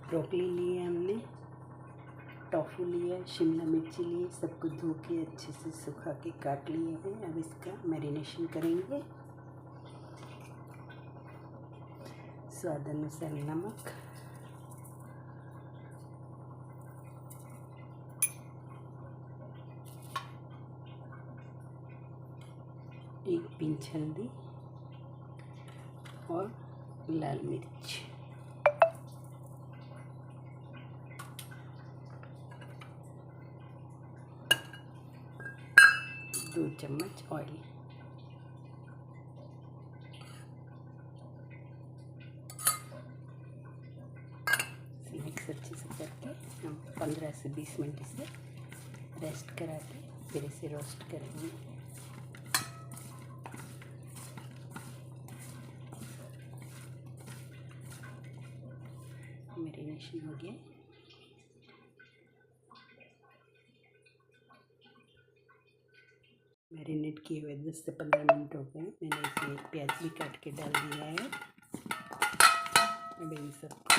Broccoli लिए हमने, tofu लिया, शिमला मिर्ची लिए, सबको धो के अच्छे से सुखा के काट लिए हैं। अब इसका मैरिनेशन करेंगे। स्वाद अनुसार नमक, एक पिंच हल्दी और लाल मिर्च, दो चम्मच ऑयल, मिक्स अच्छे से करके हम 15 से 20 मिनट इसे रेस्ट करा के फिर इसे रोस्ट करेंगे। मैरिनेशन हो गया। मैरिनेट किए हुए 10 से 15 मिनट हो गए। मैंने इसमें एक प्याज भी काट के डाल दिया है। अब इन सबको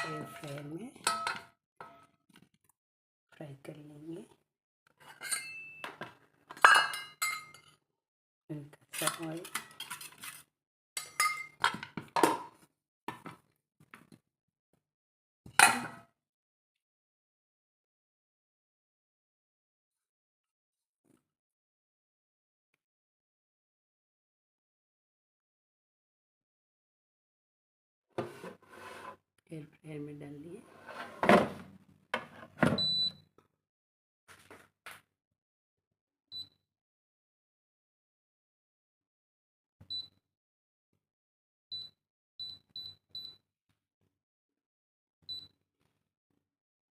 एयर फ्रायर में फ्राई कर लेंगे। हल्का सा ऑयल, एयर फ्रायर में डाल दिए।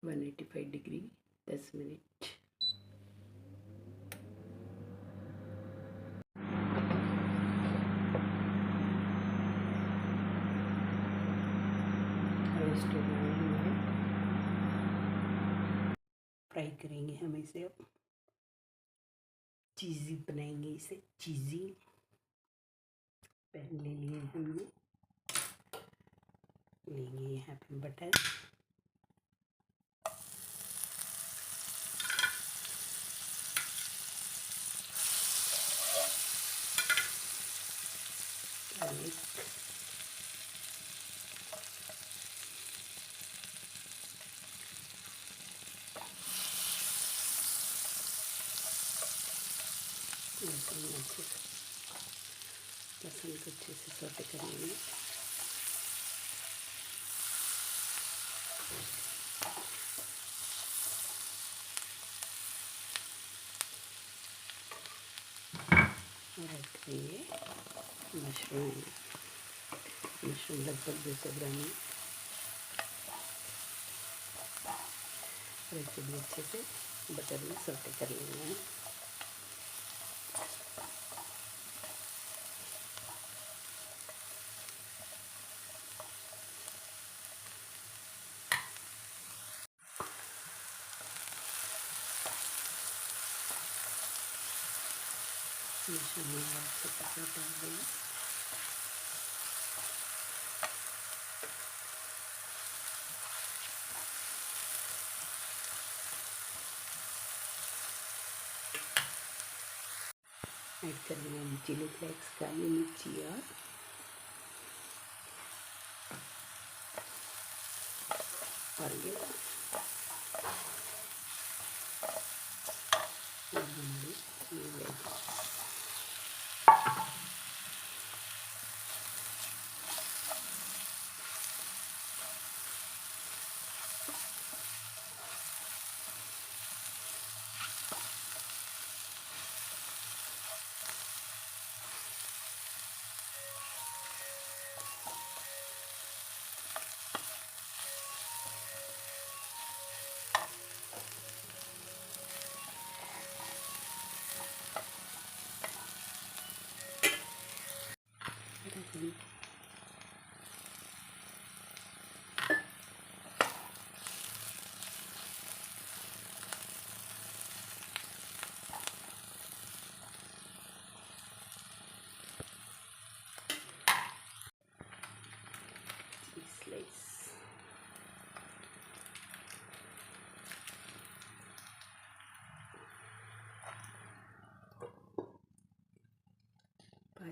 One 185 degree 10 minute. फ्राई करेंगे हम इसे। अब चीज़ी बनाएंगे इसे। चीज़ी पैन ले लिए हमने, लेंगे यहाँ पे बटर, गार्लिक, लहसुन को अच्छे से सौटे कर लेंगे। और ऐड करेंगे मशरूम लगभग 200 ग्राम है। और इसे भी अच्छे से बटर में सौटे कर लेंगे। मशरूम से पकड़ डाल देंगे। ऐड कर देंगे हम चिली फ्लेक्स, काली मिर्ची और ये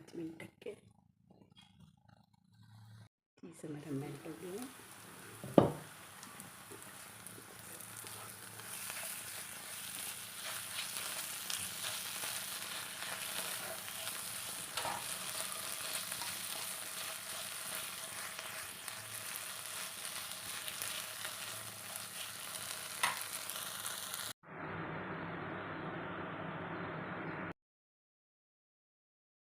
5 मिनट ढक के। चीज़ हमारा मेल्ट हो गया।